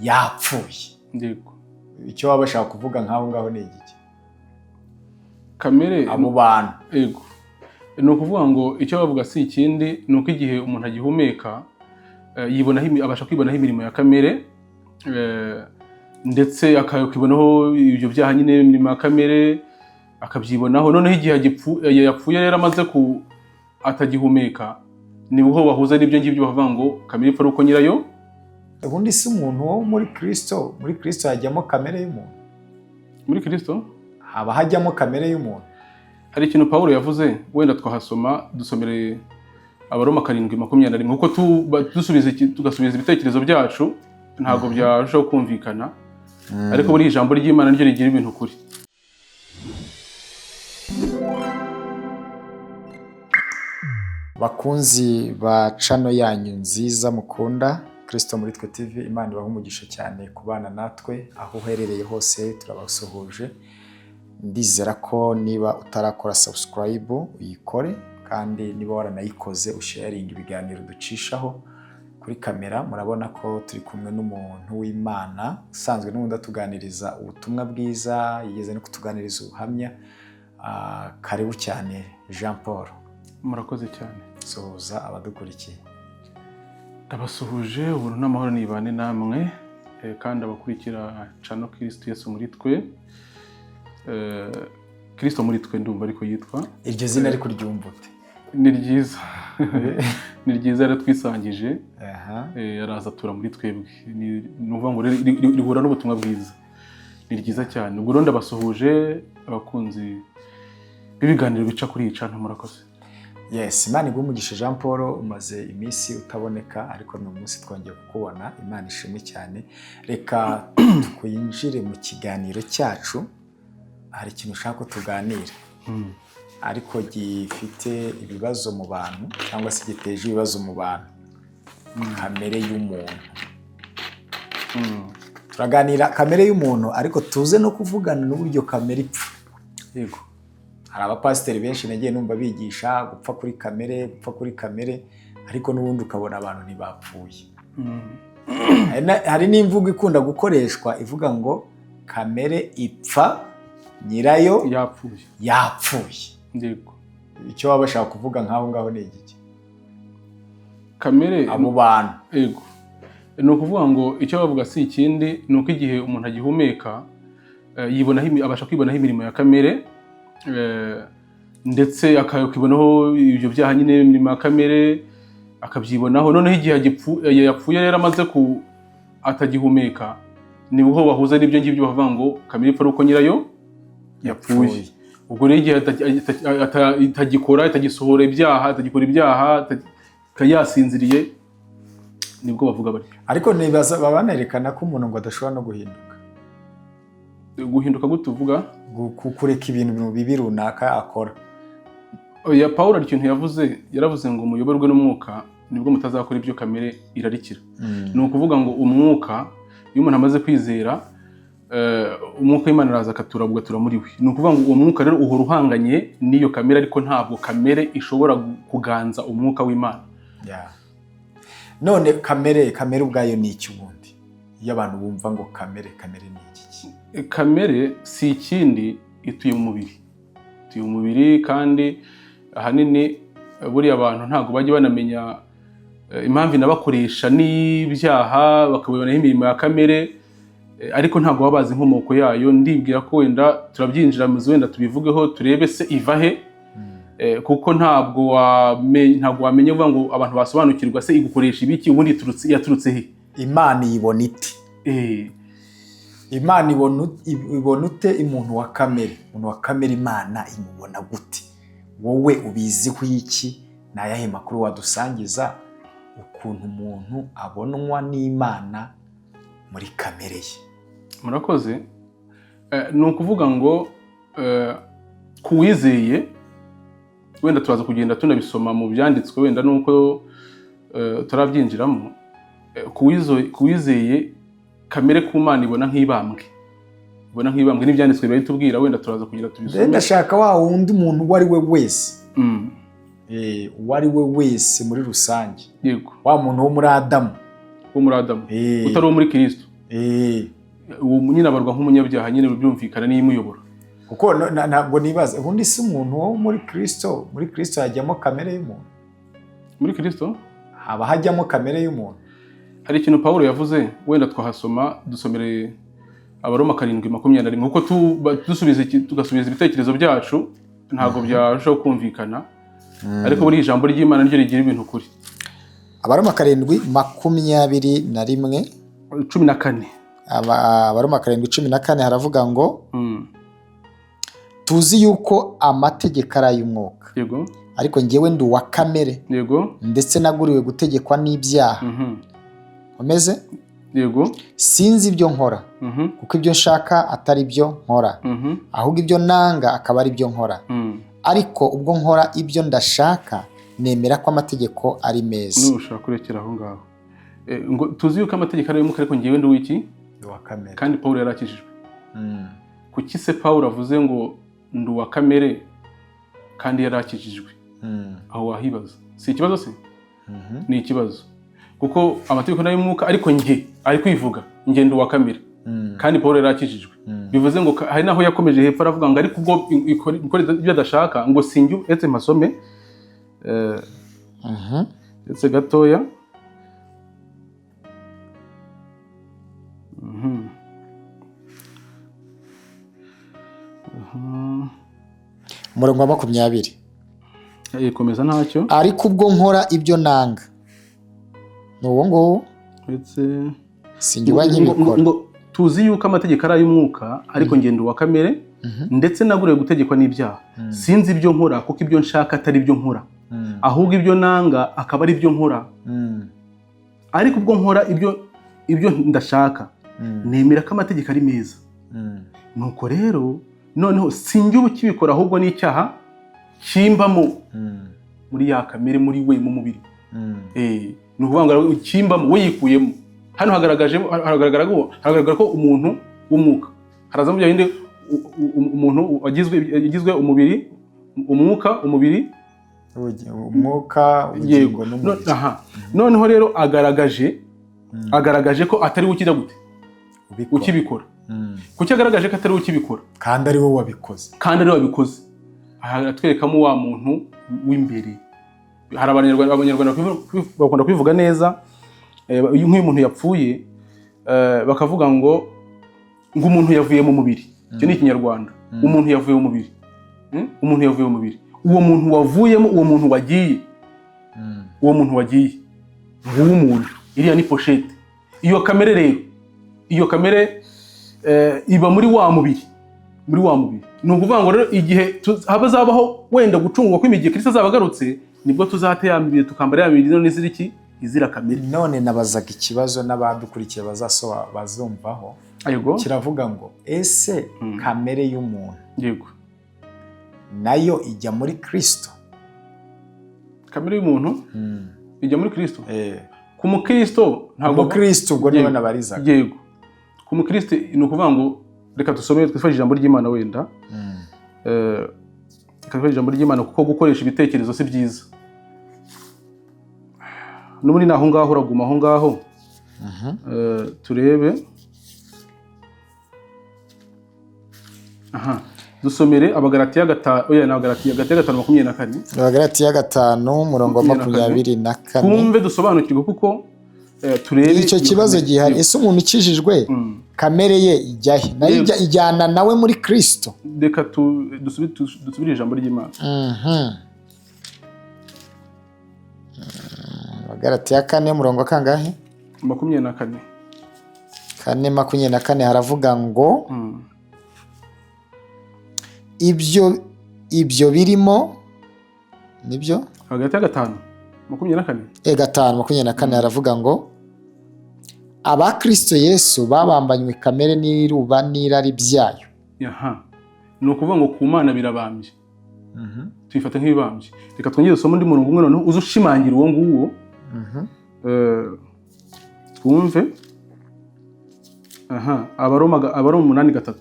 yapfuye. Yego. Icyo waba bashaka kuvuga nkaho ngaho ni igiki? Kamere abo bantu. Yego. Ni ukuvuga ngo icyo bavuga si ikindi ni uko igihe umuntu agihumeka abasha kwibonaho imirimo ya kamere, ndetse akakibonaho ibyo byaha nyine imirimo ya kamere akabyibonaho. Noneho igihe yapfuye rero amaze atagihumeka, ni ho bahuza n'ibyo ngibyo bavuga ngo kamere ipfa uko nyirayo. Ubundi si umuntu wo muri Kristo hajyamo kamere y'umuntu. Muri Kristo haba hajyamo kamere y'umuntu. Hari ikintu Pawulo yavuze, wenda twahasoma, dusomere Abaroma 7:21, nkuko tugasubiza ibitekerezo byacu ntabwo byarushaho kumvikana, ariko buri ijambo ry'Imana ryo rigira ibintu kuri. Bakunzi ba channel yanyu nziza mukunda Kristo muri twe TV, Imana ibahe umugisha cyane kubana natwe aho uherereye hose. Turabasuhuje, ndizera ko niba utarakora subscribe uyikore, kandi niba waranayikoze usharing ibiganiro ducishaho. Kuri kamera murabona ko turi kumwe n'umuntu w'Imana usanzwe n'undi atuganiriza ubutumwa bwiza, yigeze no kutuganiriza ubuhamya. Karibu cyane Jean Paul. Murakoze cyane. Sohoza abadukurikiye. Ndabasuhuje, ubuntu n'amahoro nibane namwe, kandi abakurikira channel Kristo Yesu muri twe. Kristo muri twe ndumva ariko yitwa. Iryo zina ariko ryumva ute? Ni ryiza. Ni ryiza yaratwisangije. Araza atura muri twebwe. Ni uvuga ngo rihura n'ubutumwa bwiza. Ni ryiza cyane. Ubwo ndabasuhuje abakunzi b'ibiganiro bica kuri iyi channel. Murakoze. Yes, Imana igumugisha Jean Paul, umaze iminsi utaboneka ariko no munsi twongeye kukubona. Imana ishimwe cyane. Reka twinjire mu kiganiro cyacu. Hari ikintu ushaka tuganira, ariko gifite ibibazo mu bantu cyangwa se giteje ibibazo mu bantu. Kamere y'umuntu. Turaganira kamere y'umuntu, ariko tuze no kuvugana n'uburyo kamere ipfa. Yego. Hari abapasiteri benshi nagiye numva bigisha gupfa kuri kamere, ariko n'ubundi ukabona abantu ntibapfuye. Hari n'imvugo ikunda gukoreshwa ivuga ngo kamere ipfa nyirayo yapfuye. Yego. Icyo waba bashaka kuvuga nkaho ngaho ni igiki? Kamere abo bantu. Yego. Ni ukuvuga ngo icyo bavuga si ikindi ni uko igihe umuntu agihumeka abasha kwibonaho imirimo ya kamere, ndetse akakibonaho ibyo byaha nyine imirimo ya kamere akabyibonaho. Noneho igihe yapfuye rero amaze atagihumeka, ni ho bahuza n'ibyo ngibyo bavuga ngo kamere ipfa uko nyirayo yapfuye. Ubwo rero igihe itagisohora ibyaha, yasinziriye, nibwo bavuga bari. Ariko nibaza banerekana ko umuntu ngo adashobora no guhinduka. Guhinduka gute uvuga? Kureka ibintu bibi runaka akora. Oya, Pawulo ari ikintu yaravuze ngo muyoborwe n'umwuka nibwo mutazakora ibyo kamere irarikira. Ni ukuvuga ngo umwuka, iyo umuntu amaze kwizera, umwuka w'Imana araza akatura muri we. Ni ukuvuga ngo uwo mwuka rero uhora uhanganye n'iyo kamere, ariko ntabwo kamere ishobora kuganza umwuka w'Imana. None kamere ubwayo ni iki ubundi? Iyo abantu bumva ngo kamere ni iki? Kamere si ikindi, ituye mu mubiri, kandi ahanini buriya abantu ntabwo bajya banamenya impamvu inabakoresha n'ibyaha, bakabibonaho imirimo ya kamere, ariko ntabwo baba bazi inkomoko yayo. Ndibwira ko wenda turabyinjira muzi, wenda tubivugeho turebe se iva he, kuko ntabwo wamenya uvuga ngo abantu basobanukirwa se igukoresha ibiki, ubundi yaturutse he. Imana ibona ite? Imana ibona ute umuntu wa kamere? Umuntu wa kamere Imana imubona gute? Wowe ubiziho iki? Ni ayahe makuru wadusangiza ukuntu umuntu abonwa n'Imana muri kamere ye? Murakoze. Ni ukuvuga ngo kuwizeye, wenda turaza kugenda tunabisoma mu byanditswe, wenda nuko turabyinjiramo. Kuwizeye kamere ku Mana ibona nk'ibambwe. N'ibyanditswe bitubwira, wenda turaza kugira tubisome. Ndashaka wa wundi muntu uwo ari we wese. Uwo ari we wese muri rusange. Yego. Wa muntu wo muri Adamu. Utari wo muri Kristo. uwo nyine abarwa nk'umunyabyaha nyine byumvikana niyo imuyobora. Kuko ntabwo nibaza ubundi si umuntu wo muri Kristo hajyamo kamere y'umuntu. Muri Kristo haba hajyamo kamere y'umuntu. Hari ikintu Pawulo yavuze wenda twahasoma dusomere Abaroma 7:21 kuko tugasubiza ibitekerezo byacu ntabwo byarushaho kumvikana ariko buri ijambo ry'Imana ryo rigira ibintu kuri. Abaroma 7:21 14. Abaroma 7:14 haravuga ngo tuzi yuko amategeko ari ay'umwuka. Yego. Ariko njyewe ndi uwa kamere. Yego. Ndetse naguriwe gutegekwa n'ibyaha. Umeze? Yego. Sinzi ibyo nkora. Kuko ibyo nshaka atari byo nkora. Ahubwo ibyo nanga akaba ari byo nkora. Ariko ubwo nkora ibyo ndashaka nemera ko amategeko ari meza. Nushaka kurekera aho ngaho. Ngo tuzi yuko amategeko ari ay'umwuka ariko njyewe ndi wiki? Uwa kamere. Kandi Pawulo yarakijijwe. Kuki se Pawulo avuze ngo ndi uwa kamere kandi yarakijijwe? Aho wahibaza. Si ikibazo se? Ni ikibazo. Kuko amategeko ni ay'umwuka ariko njye ari kwivuga njye ndi uwa kamere. Kandi Pawulo yarakijijwe. Bivuze ngo hari naho yakomeje hepfo aravuga ngo ariko ubwo ikora ibyo adashaka ngo sinjye etse masome etse gatoya. Umurongo wa 20. Komeza ntacyo. Ariko ubwo nkora ibyo nanga. Nuwo ngo ndetse sinjye nkibikora. Ngo tuzi yuko amategeko ari ay'umwuka ariko ngende uwa kamere ndetse naguriwe gutegekwa n'ibyaha. Sinzi ibyo nkora kuko ibyo nshaka atari byo nkora. Ahubwo ibyo nanga akaba ari byo nkora. Ariko ubwo nkora ibyo ndashaka nemera ko amategeko ari meza. Nuko rero noneho sinjye ukibikora ahubwo n'icyaha kimbamo muri ya kamere muri we mu mubiri. Ni ukuvuga ngo kimbamo we yikuyemo. Hano hagaragara ko umuntu w'umwuka harazamo bya bindi umuntu agizwe umubiri umwuka umubiri umwuka ubugingo n'umubiri. Noneho rero agaragaje ko atari we ukijya gute ukibikora. Kuki agaragaje ko atari we ukibikora kandi ari we wabikoze. Atwerekamo wa muntu w'imbere. Hari abanyarwanda bakunda kwivuga neza nk'uyu muntu yapfuye bakavuga ngo umuntu yavuye mu mubiri. Icyo ni Ikinyarwanda. Umuntu yavuye mu mubiri. Uwo muntu wavuyemo uwo muntu wagiye umuntu iriya ni pochette. Iyo kamere rero iba muri wa mubiri. Ni ukuvuga ngo rero igihe habazabaho wenda gucungwa kw'imigihe Kristo azabagarutse nibwo tuzateyambira tukambara ya mibiri n'iziriki izira kamere. None nabazaga ikibazo n'abadukurikiye bazumvaho. Kiravuga ngo ese kamere y'umuntu yego nayo ijya muri Kristo? Kamere y'umuntu ijya muri Kristo? Ku mukristo ntabwo Kristo ubwo niwe nabarizaga. Yego. Ku mukristo ni ukuvuga ngo reka dusome twifashe ijambo ry'Imana wenda. Twifashe ijambo ry'Imana kuko gukoresha ibitekerezo si byiza. N'ubundi naho ngaho uraguma aho ngaho. Turebe. Dusomere Abagalatiya 5:24. Abagalatiya 5:24. Kumve dusobanukirwe kuko turebe icyo kibazo gihari. Ese umuntu ukijijwe kamere ye ijyahe? Nayo ijyana nawe muri Kristo? Reka dusubire ijambo ry'Imana. Abagalatiya 4 umurongo kangahe? 24. 4:24 haravuga ngo ibyo birimo nibyo. Abagalatiya 5:24. 5:24 haravuga ngo aba Kristo Yesu babambanywe kamere n'iruba n'irari byayo. Ni ukuvuga ngo ku Mana birabambye. Tuyifata nk'ibambye. Reka twongere dusome undi murongo umwe noneho uzushimangira uwo nguwo. Twumve. Abaroma 8:3.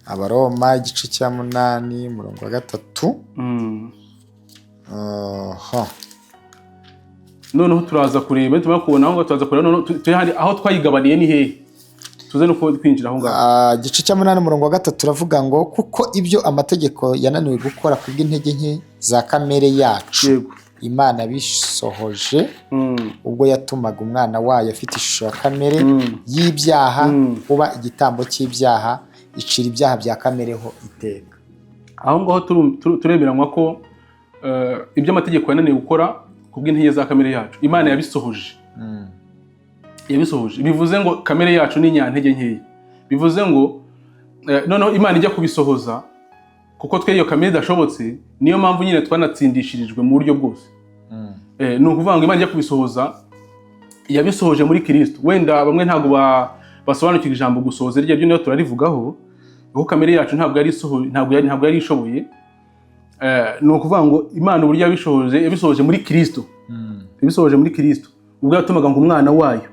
Abaroma igice cya 8 umurongo wa 3. Noneho turaza kureba tumara kubona aho turaza kureba noneho turi aho twayigabaniye ni hehe. tuze no kwinjira aho ngaho. Igice cya 8:3 turavuga ngo kuko ibyo amategeko yananiwe gukora kubw'intege nke za kamere yacu, Yego. Imana bisohoje ubwo yatumaga umwana wayo afite ishusho ya kamere y'ibyaha kuba igitambo cy'ibyaha, icira ibyaha bya kamere ho iteka. Aho ngaho turemeranywa ko ibyo amategeko yananiwe gukora kubw'intege za kamere yacu, Imana yabisohoje. Yabisohoje bivuze ngo kamere yacu ni nyantege nkeya. Bivuze ngo noneho Imana ijya kubisohoza kuko twe iyo kamere idashobotse, niyo mpamvu nyine twanatsindishirijwe mu buryo bwose. Ni ukuvuga ngo Imana ijya kubisohoza yabisohoje muri Kristo. Wenda bamwe ntabwo basobanukira ijambo gusohoza rye, byo niyo turarivugaho, kuko kamere yacu ntabwo yari ishoboye. Ni ukuvuga ngo Imana uburyo yabisohoje muri Kristo. Yabisohoje muri Kristo ubwo yatumaga ngo umwana wayo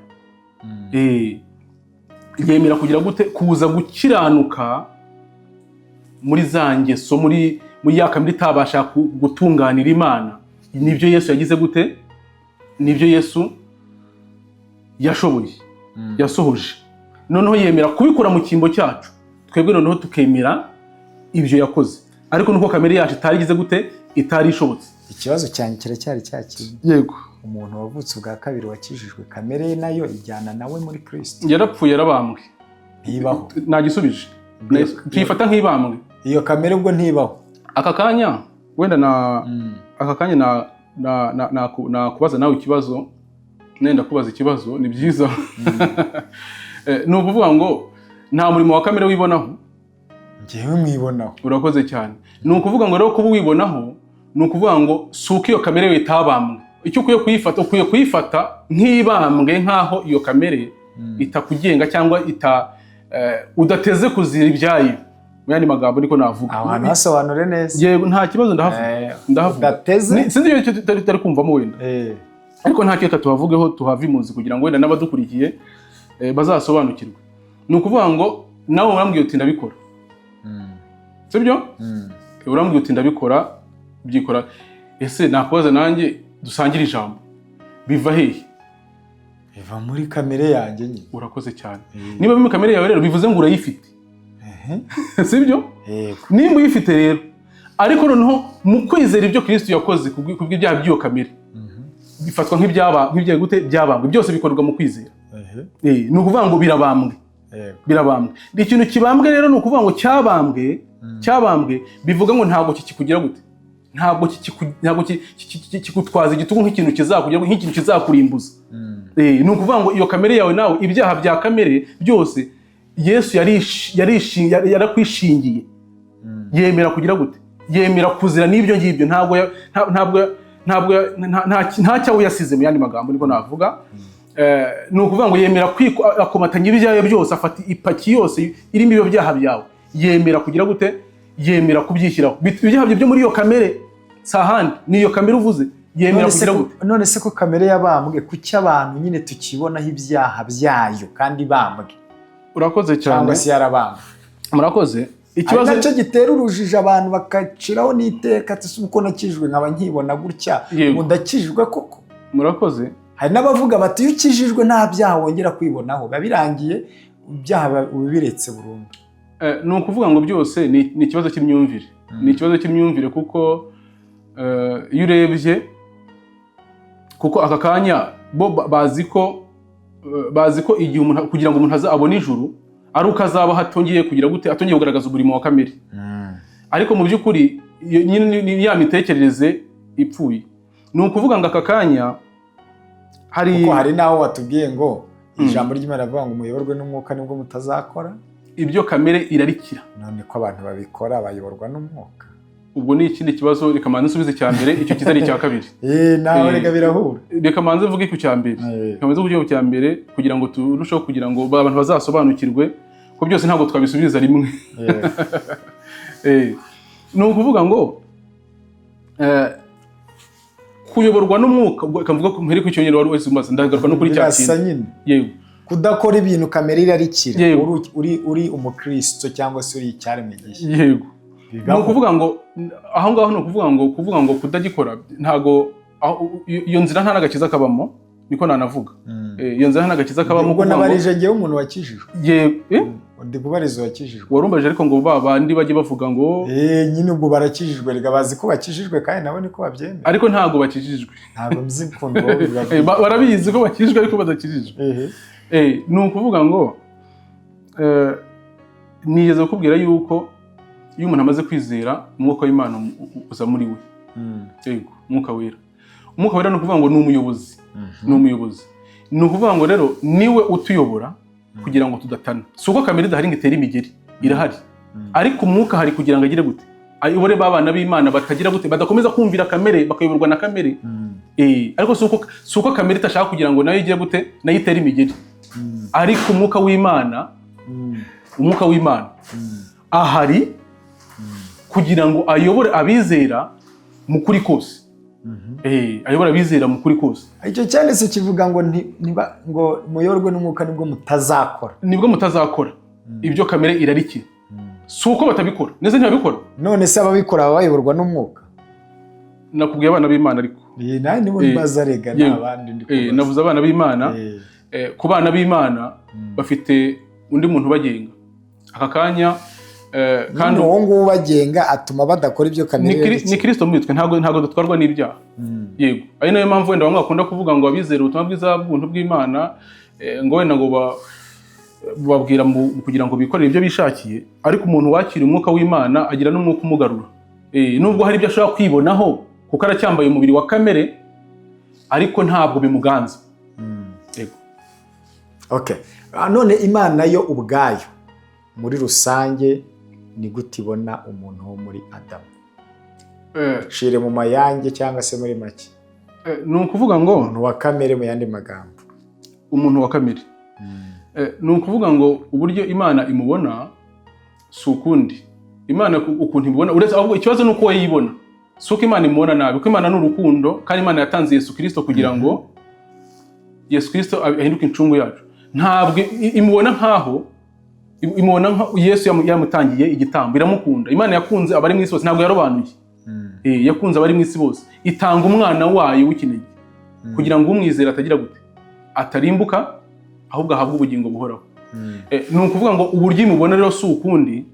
yemera kugira gute kuza gukiranuka muri za ngeso, muri ya kamere itabasha gutunganira Imana. Nibyo Yesu yagize gute, nibyo Yesu yashoboye, yasohoje. Noneho yemera kubikora mu cyimbo cyacu, twebwe noneho tukemera ibyo yakoze, ariko nuko kamere yacu itarigize gute, itari ishobotse. Ikibazo cyanjye kiracyari cyakindi. Yego. Umuntu wavutse ubwa kabiri wakijijwe, kamere ye nayo ijyana nawe muri Kristo. Yarapfuye, yarabambwe. Ntibaho. Nagisubije. Tuyifata nk'ibambwe. Iyo kamere ubwo ntibaho. Aka kanya wenda aka kanya nakubaza nawe ikibazo, nenda kubaza ikibazo, ni byiza. Ni ukuvuga ngo nta murimo wa kamere wibonaho. Njyewe mwibonaho. Urakoze cyane. Ni ukuvuga ngo rero kuba wibonaho, ni ukuvuga ngo suko iyo kamere we itabambwe. Icyo ukwiye kuyifata nk'ibambwe, nkaho iyo kamere itakugenga cyangwa udateze kuzira ibyayo. Muyandi magambo niko navuga. Abantu basobanure neza. Yego, nta kibazo ndahavuga. Udateze. Sinzi iyo tutari kumvamo wenda. Ariko nta cyo tuhavugeho, tuhavimuzi kugira ngo wenda n'abadukurikiye bazasobanukirwe. Ni ukuvuga ngo nawe urambwiye uti ndabikora. Sibyo? Urambwiye uti ndabikora, byikora. Ese nakubaza nanjye dusangira ijambo. Biva hehe? Biva muri kamere yanjye nyine. Urakoze cyane. Niba muri kamere yawe rero bivuze ngo urayifite. Sibyo? Yego. Nimba uyifite rero, ariko noneho mu kwizera ibyo Kristo yakoze kubw'ibyaha by'iyo kamere, bifatwa nk'ibyaha gute, byabambwe. Byose bikorwa mu kwizera. Ni ukuvuga ngo birabambwe. Birabambwe. Ikintu kibambwe rero ni ukuvuga ngo cyabambwe bivuga ngo ntabwo kikugira gute, ntabwo kikutwaza igitugu nk'ikintu kizakugira, nk'ikintu kizakurimbuza. Ni ukuvuga ngo iyo kamere yawe nawe, ibyaha bya kamere byose Yesu yarakwishingiye. Yemera kugira gute, yemera kuzira n'ibyo ngibyo. Nta cyawe yasize, mu yandi magambo niko navuga. Ni ukuvuga ngo yemera akomatanya ibyawe byose, afata ipaki yose irimo ibyo byaha byawe, yemera kugira gute, yemera kubyishyiraho. Ibyaha byo muri iyo kamere sahandi, ni iyo kamere uvuze, yemera kugira gute. None se ko kamere yabambwe, kuki abantu nyine tukibonaho ibyaha byayo kandi bambwe? Urakoze cyane. Cyangwa se yarabambwe. Murakoze. Ikibazo nacyo gitera urujijo abantu bakaciraho n'iteka, ati uko nakijwe nkaba nkibona gutya, mudakijwe koko. Murakoze. Hari n'abavuga bati iyo ukijijwe nta byaha wongera kwibonaho, birangiye ibyaha ubiretse burundu. Ni ukuvuga ngo byose ni ikibazo cy'imyumvire. Ni ikibazo cy'imyumvire kuko iyo urebye, kuko aka kanya bo bazi ko igihe umuntu, kugira ngo umuntu abone ijuru, ari uko azaba hatongeye kugira gute, atongeye kugaragaza umurimo wa kamere. Ariko mu by'ukuri ni ya mitekerereze ipfuye. Ni ukuvuga ngo aka kanya kuko hari naho watubwiye ngo ijambo ry'Imana rivuga ngo muyoborwe n'umwuka nibwo mutazakora ibyo kamere irarikira. None ko abantu babikora bayoborwa n'umwuka. Ubwo ni ikindi kibazo. Reka manze nsubize cya mbere, icyo kiza ni icya kabiri. Nawe reka birahura. Reka manze mvuge ku cya mbere. Reka manze mvuge ku cya mbere kugira ngo turusheho, kugira ngo abantu bazasobanukirwe ko byose ntabwo twabisubiza rimwe. Ni ukuvuga ngo kuyoborwa n'umwuka, kavuga ko mpere ku cyonyine wari wese umaze, ndagaruka no kuri cya kintu. Yego. Kudakora ibintu kamere irarikira, uri umukristo cyangwa se uri icyaremwe gishya. Yego. Ni ukuvuga ngo aho ngaho ni ukuvuga ngo kudagikora ntago iyo nzira nta n'agakiza kabamo. niko nanavuga. Iyo nzira n'agakiza kabamo ubwo nabarije ngewe umuntu wakijijwe. Ndi kubariza wakijijwe. Warumbaje ariko ngo babandi baje bavuga ngo nyine ubwo barakijijwe rega bazi ko bakijijwe kandi nabo niko babyemera. Ariko ntago bakijijwe. Ntago mzi kundo barabizi ko bakijijwe ariko badakijijwe. Ni ukuvuga ngo nigeze kukubwira yuko iyo umuntu amaze kwizera umwuka w'Imana uza muri we. Yego, umwuka wera. Umwuka wera ni ukuvuga ngo ni umuyobozi. Ni umuyobozi. Ni ukuvuga ngo rero niwe utuyobora kugira ngo tudatana. Si uko kamere idahari ngo itere imigeri, irahari. Ariko umwuka hari kugira ngo agire gute? Ayobore babana b'Imana batagira gute, badakomeza kumvira kamere, bakayoborwa na kamere. Ariko si uko kamere itashaka kugira ngo nayo igire gute, nayo itere imigeri. Ariko umwuka w'Imana, umwuka w'Imana ahari kugira ngo ayobore abizera mu kuri kose. Ayobora abizera mu kuri kose. Icyo cyane se kivuga ngo ngo muyorwe n'umwuka nibwo mutazakora. Nibwo mutazakora. Ibyo kamere irariki. Si uko batabikora. Neze ntibabikora. None se ababikora bayoborwa n'umwuka. Nakubwiye abana b'Imana ariko. Nawe nibo bazarega n'abandi ndi kubaza. Navuze abana b'Imana. Ku bana b'Imana bafite undi muntu bagenga. Aka kanya kandi uwo nguwo bagenga atuma badakora ibyo kamere. Ni Kristo mwitwe ntago dutwarwa n'ibyaha. Yego. Ari nayo mpamvu wenda bamwe bakunda kuvuga ngo abizera ubutumwa bwiza bw'ubuntu bw'Imana ngo wenda ngo babwira kugira ngo bikorere ibyo bishakiye, ariko umuntu wakira umwuka w'Imana agira n'umwuka umugarura. Nubwo hari ibyo ashobora kwibonaho kuko aracyambaye umubiri wa kamere, ariko ntabwo bimuganza. Yego. Okay. None Imana yo ubwayo muri rusange ni gute ibona umuntu wo muri Adamu? Shire mu mayange cyangwa se muri make. Ni ukuvuga ngo umuntu wa kamere mu yandi magambo. Umuntu wa kamere. Ni ukuvuga ngo uburyo Imana imubona si ukundi. Imana ukuntu imubona uretse ahubwo ikibazo nuko we yibona. Si uko Imana imubona nabi, kuko Imana ni urukundo kandi Imana yatanze Yesu Kristo kugira ngo Yesu Kristo ahinduke incungu yacu. Ntabwo imubona nkaho imubona Yesu yamutangiye igitambo, iramukunda. Imana yakunze abari mu isi bose, ntabwo yarobanuye. Yakunze abari mu isi bose, itanga umwana wayo w'ikinege kugira ngo umwizera atagira gute, atarimbuka ahubwo ahabwe ubugingo buhoraho. Ni ukuvuga ngo uburyo imubona rero si ukundi,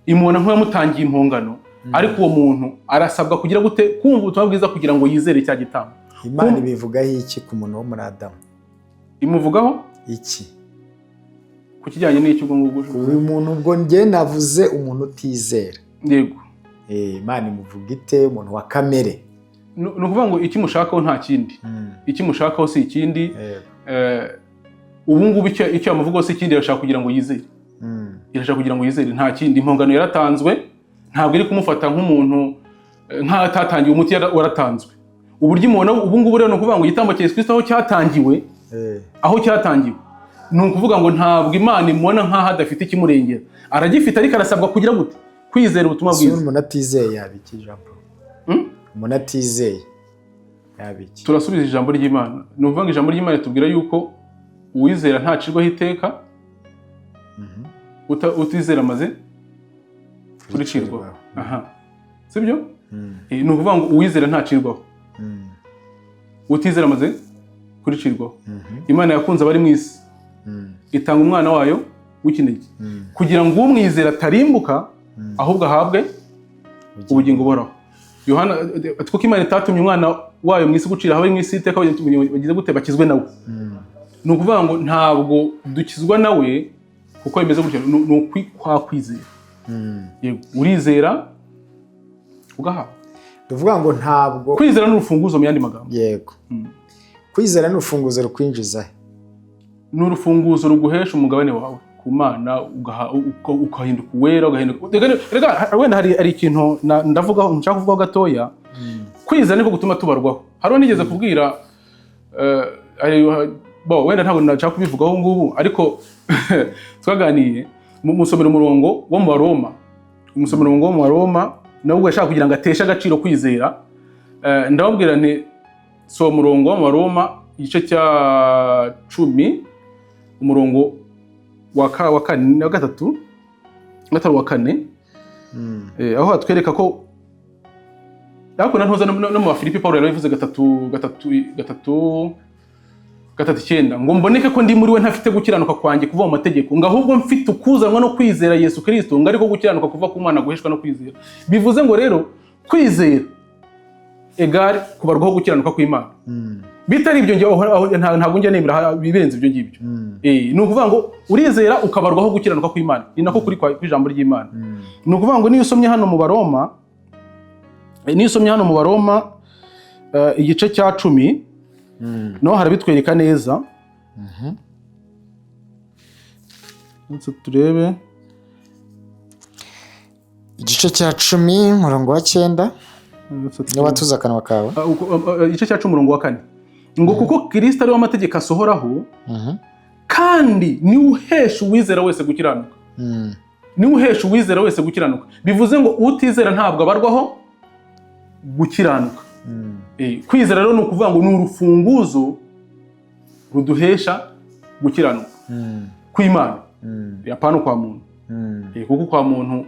imubona nk'uyamutangiye impongano, ariko uwo muntu arasabwa kugira gute, kumva ubutumwa bwiza kugira ngo yizere cya gitambo. Imana ibivugaho iki ku muntu wo muri Adamu? Imuvugaho iki? Ku kijyanye n'icyo ubwo ngubwo. Uyu muntu ubwo njye navuze umuntu utizera. Yego. Imana imuvuga ite umuntu wa kamere? Ni ukuvuga ngo iki mushakaho nta kindi. Iki mushakaho si ikindi. Ubu ngubu icyo yamuvugaho si ikindi, irashaka kugira ngo yizere. Irashaka kugira ngo yizere, nta kindi. Impongano yaratanzwe, ntabwo iri kumufata nk'umuntu nk'atatangiwe, umuti waratanzwe. Uburyo imubona ubu ngubu rero ni ukuvuga ngo igitambo cya Yesu Kristo aho cyatangiwe, aho cyatangiwe, ni ukuvuga ngo ntabwo Imana imubona nk'aho adafite ikimurengera. Aragifite ariko arasabwa kugira gute, kwizera ubutumwa bwiza. Umuntu atizeye yabiki ijambo. Umuntu atizeye yabiki. Turasubiza ijambo ry'Imana. Ni ukuvuga ngo ijambo ry'Imana tubwira yuko uwizera ntacirwaho iteka, utizera amaze kuricirwaho. Sibyo? Ni ukuvuga ngo uwizera ntacirwaho, utizera amaze kuricirwaho. Imana yakunze abari mu isi, itanga umwana wayo w'ikinege kugira ngo umwizera atarimbuka ahubwo ahabwe ubugingo buhoraho. Yohana, kuko Imana itatumye umwana wayo mu isi gucira abari mu isi iteka bagize gute, bakizwe nawe. Ni ukuvuga ngo ntabwo dukizwa nawe kuko bimeze gutya, ni ukwizera. Yego, urizera ugaha. Tuvuga ngo ntabwo kwizera n'urufunguzo mu yandi magambo. Yego. Kwizera n'urufunguzo rukwinjiza. Ni urufunguzo ruguhesha umugabane wawe ku Mana, ukahinduka uwera, ugahinduka. Rega wenda hari ikintu ndavugaho, nshaka kuvugaho gatoya. Kwizera niko gutuma tubarwaho. Hariho nigeze kubwira wenda ntabwo nashaka kubivugaho ngubu, ariko twaganiye musomera umurongo wo mu Baroma. Umusomera umurongo wo mu Baroma nawe ugashaka kugira ngo ateshe agaciro kwizera. Ndababwira nti so umurongo wo mu Baroma igice cya 10 umurongo wa 4 na 3 gatatu wa 4, aho atwereka ko ariko nantoza no mu Filipi Paulo yarabivuze gatatu 3:9 ngo mboneke ko ndi muri we ntafite gukiranuka kwanjye kuva mu mategeko ngo ahubwo mfite ukuzanwa no kwizera Yesu Kristo ngo ariko gukiranuka kuva ku Mana guheshwa no kwizera. Bivuze ngo rero kwizera egare kubarwaho gukiranuka kw'Imana. Bitari ibyo ntabwo njya nemera bibenze ibyo ngibyo. Ni ukuvuga ngo urizera ukabarwaho gukiranuka kw'Imana. Ni nako kuri kw'ijambo ry'Imana. Ni ukuvuga ngo niyo usomye hano mu Baroma igice cya 10 no harabitwereka neza. Turebe igice cya 10 umurongo wa 9 ni watuza akanwa kawe. Igice cya 10 umurongo wa 4 ngo kuko Kristo ari w'amategeko asohoraho kandi ni uhesha uwizera wese gukiranuka. Ni uhesha uwizera wese gukiranuka. Bivuze ngo utizera ntabwo abarwaho gukiranuka. Kwizera rero ni ukuvuga ngo ni urufunguzo ruduhesha gukiranuka kw'Imana. Yapana kwa muntu. Kuko kwa muntu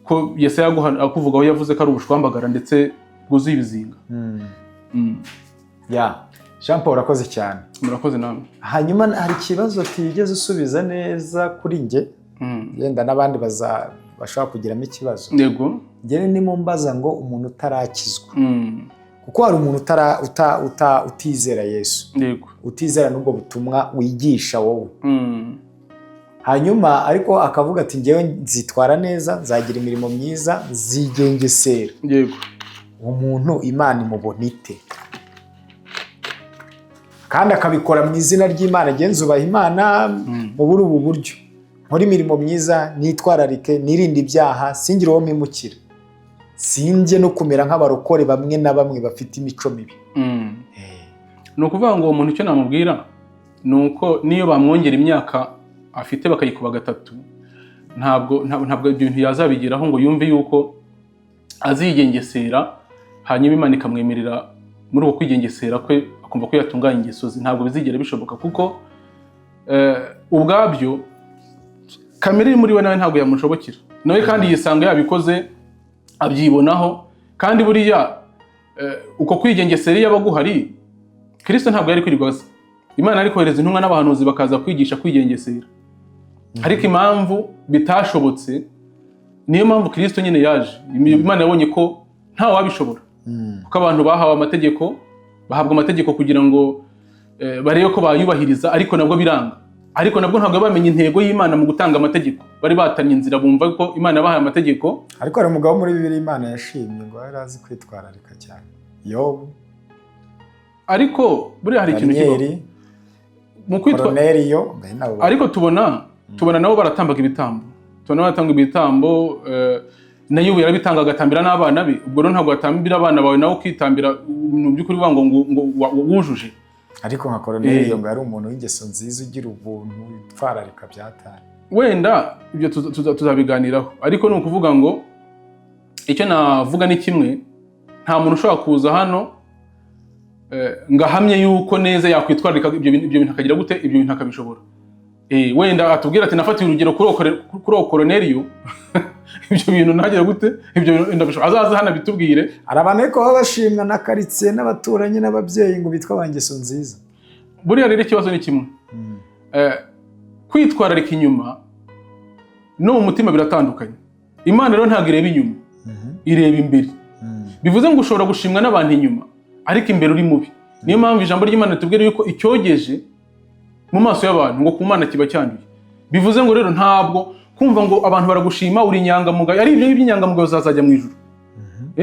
ko Yesaya akuvugaho yavuze ko ari ubushwambagara ndetse bwuzuye ibizinga. Jean Paul urakoze cyane. Murakoze namwe. Hanyuma hari ikibazo tigeze usubiza neza kuri nge. Yenda n'abandi bashaka kugiramo ikibazo. Yego. Ngene nimumbaza ngo umuntu utarakizwa. Kuko hari umuntu utizera Yesu. Yego. Utizera n'ubwo butumwa wigisha wowe. Hanyuma ariko akavuga ati ngewe nzitwara neza, nzagira imirimo myiza, zigengesera. Yego. Umuntu Imana imubona ite? Kandi akabikora mu izina ry'Imana, genzubaha Imana mu ubu buryo. Nkora imirimo myiza, nitwararike, nirinde ibyaha, singire uwo mpimukira. Sinjye no kumera nk'abarokore bamwe na bamwe bafite imico mibi. Ni ukuvuga ngo uwo muntu icyo namubwira ni uko niyo bamwongera imyaka afite bakayikuba 3 ntabwo ibyo bintu yazabigeraho ngo yumve yuko azigengesera hanyuma Imana ikamwemerera muri uko kwigengesera kwe akumva ko yatunganya ingeso ze. Ntabwo bizigera bishoboka kuko ubwabyo kamere iri muri we nawe ntabwo yamushobokera nawe kandi yisanga yabikoze abyibonaho. Kandi buriya uko kwigengesera y'abaguhari Kristo ntabwo yari kwirwaza. Imana ari kohereza intumwa n'abahanuzi bakaza kwigisha kwigengesera. Ariko impamvu bitashobotse niyo mpamvu Kristo nyine yaje. Imana yabonye ko nta wabishobora. Kuko abantu bahawe amategeko, bahabwa amategeko kugira ngo barebe ko bayubahiriza, ariko nabwo biranga. Ariko nabwo ntabwo bamenye intego y'Imana mu gutanga amategeko. Bari batanye inzira bumva ko Imana yabahaye amategeko. Ariko hari umugabo muri Bibiliya Imana yashimye ngo yari azi kwitwararika cyane. Yobu. Ariko buri hari ikintu kibaho mu kwitwa ariko tubona nabo baratambaga ibitambo. Tubona batanga ibitambo na Yobu yarabitanga agatambira n'abana be. Ubwo rero ntabwo atambira abana bawe nawe ukitambira mu by'ukuri ngo wujuje. Ariko nka Korneliyo ngo yari umuntu w'ingeso nziza ugira ubuntu witwararika byatari. Wenda ibyo tuzabiganiraho. Ariko ni ukuvuga ngo icyo navuga ni kimwe, nta muntu ushobora kuza hano ngahamye yuko neza yakwitwararika ibyo bintu akagira gute, ibyo bintu akabishobora. Wenda atubwira ati nafatiye urugero kuri Korneliyo ibyo bintu nagira gute, ibyo ndabishobora. Azaza hano bitubwire. Ari abantu ariko baba bashimwa na karitsiye n'abaturanyi n'ababyeyi ngo bitwa abangeso nziza. Buriya rero ikibazo ni kimwe. Kwitwararika inyuma no mu mutima biratandukanye. Imana rero ntabwo ireba inyuma, ireba imbere. Bivuze ngo ushobora gushimwa n'abantu inyuma ariko imbere uri mubi. Niyo mpamvu ijambo ry'Imana tubwira yuko icyogeje mu maso y'abantu ngo ku Mana kiba cyanduye. Bivuze ngo rero ntabwo kumva ngo abantu baragushima uri inyangamugayo, ari ibyo by'inyangamugayo zazajya mu ijuru.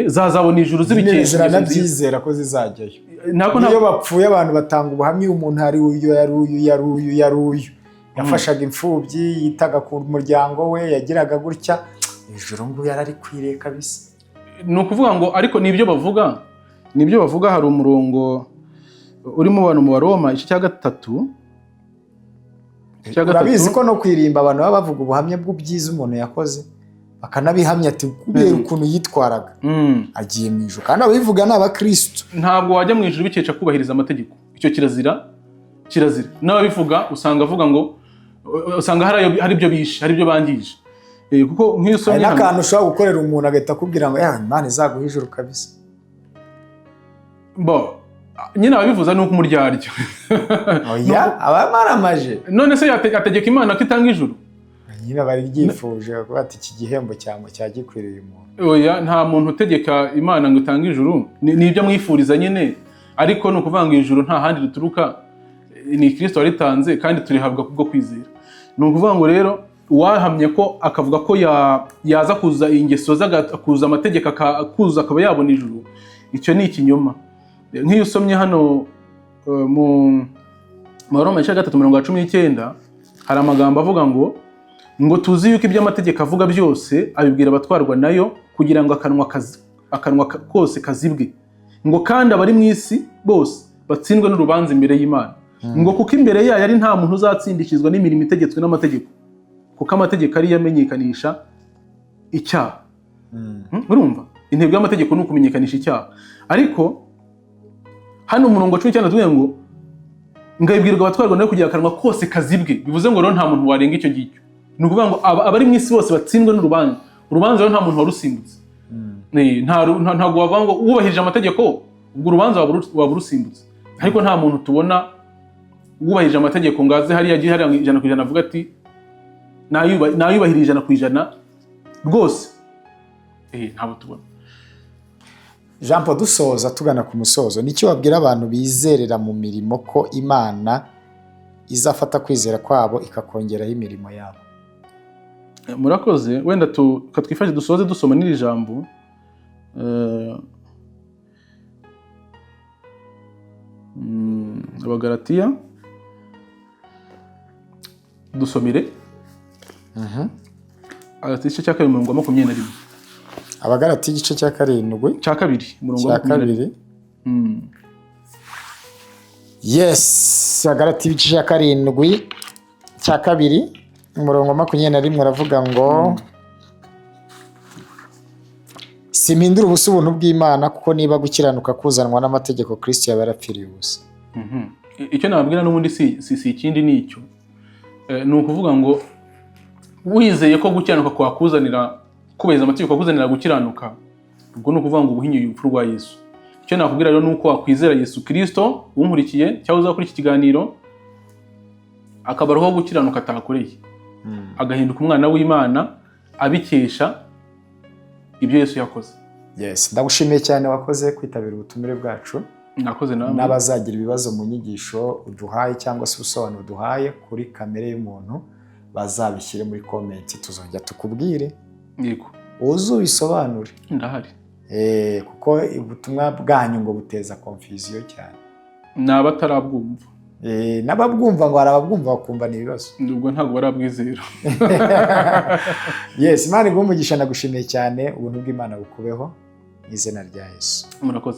Zazabona ijuru zibikesha nabyizera ko zizajyayo. Niyo bapfuye abantu batanga ubuhamya, umuntu ari uyu yafashaga imfubyi, yitaga ku muryango we, yagiraga gutya, ijuru ngo yarari kwireka kabisa. Ni ukuvuga ngo ariko nibyo bavuga hari umurongo urimo abantu mu Baroma igice cya 3. Urabizi ko no kwirimba abantu baba bavuga ubuhamya bw'ubyiza umuntu yakoze, bakanabihamya ati kubera ukuntu yitwaraga agiye mu ijuru. Kandi abivuga ni abakristo. Ntabwo wajya mu ijuru bikesha kubahiriza amategeko. Icyo kirazira. N'ababivuga usanga avuga ngo usanga hari ibyo bishe, hari ibyo bangije. Kuko nk'iyo usomye hano n'akantu ushobora gukorera umuntu agahita akubwira ngo Imana izaguha ijuru kabisa. nyine ababivuza ni uko umuryarya. oya aba maramaje None se ategeka Imana ko itanga ijuru? nyine bari ryifuje kuba ati iki gihembo cyagikwiriye umuntu. Oya, nta muntu utegeka Imana ngo itange ijuru, ni ibyo mwifuriza nyine, ariko ni ukuvuga ngo ijuru nta handi rituruka, ni Kristo waritanze kandi turihabwa kubwo kwizera. Ni ukuvuga ngo rero uwahamye ko akavuga ko yaza kuza ingeso kuza amategeko akuza akaba yabona ijuru, icyo ni ikinyoma. Nk'iyo usomye hano mu Roma 3:19 hari amagambo avuga ngo tuzi yuko ibyo amategeko avuga byose abibwira abatwarwa nayo kugira ngo akanwa kose kazibwe, ngo kandi abari mu isi bose batsindwe n'urubanza imbere y'Imana. Ngo kuko imbere yayo ari nta muntu uzatsindishizwa n'imirimo itegetswe n'amategeko, kuko amategeko ari yamenyekanisha icyaha. Urumva intego y'amategeko ni ukumenyekanisha icyaha, ariko hano umurongo 19 tuvuga ngo ngayibwirwa abatwarwa nayo kugira akanwa kose kazibwe, bivuze ngo rero nta muntu warenga icyo gicyo. Ni ukuvuga ngo abari mu isi bose batsindwe n'urubanza. Urubanza rero nta muntu warusimbutse. Ntabwo wavuga ngo wubahirije amategeko ubwo urubanza waba urusimbutse, ariko nta muntu tubona wubahirije amategeko ngo aze hariya agiye hariya 100% avuga ati nayubahirije 100% rwose. Ntabwo tubona. Jean Paul, dusoza tugana ku musozo, nicyo wabwira abantu bizerera mu mirimo ko Imana izafata kwizera kwabo ikakongeraho imirimo yabo? Murakoze, wenda twifashe dusoze dusoma n'iri jambo. Abagalatiya dusomire igice cya 7:21. Abagalatiya igice cya 7 cya 2 umurongo wa 22. Yes, Abagalatiya igice cya 7 cya 2 umurongo wa 21 uravuga ngo simpindura ubusa ubuntu bw'Imana, kuko niba gukiranuka kuzanwa n'amategeko Kristo yaba yarapfiriye ubusa. Icyo nababwira n'ubundi si ikindi nicyo, ni ukuvuga ngo wizeye ko gukiranuka kwakuzanira kubahiriza amategeko akuzanira gukiranuka, ubwo ni ukuvuga ngo ubuhinyuye urupfu rwa Yesu. Icyo nakubwira rero ni uko wakwizera Yesu Kristo unkurikiye cyangwa uzakora iki kiganiro akabaroho gukiranuka atakoreye, agahinduka umwana w'Imana abikesha ibyo Yesu yakoze. Yes, ndagushimiye cyane wakoze kwitabira ubutumire bwacu. Nakoze namwe. N'abazagira ibibazo mu nyigisho uduhaye cyangwa se ubusobanuro duhaye kuri kamere y'umuntu bazabishyire muri comment, tuzongera tukubwire. Yego. Uzubisobanure. Ndahari. Kuko ubutumwa bwanyu ngo buteza confusion cyane. N'abatarabwumva. N'ababwumva ngo arababwumva bakumva n'ibibazo. Ubwo ntabwo barabwizera. Yes, Imana iguhe umugisha, nagushimiye cyane, ubuntu bw'Imana bukubeho, izina rya Yesu. Murakoze.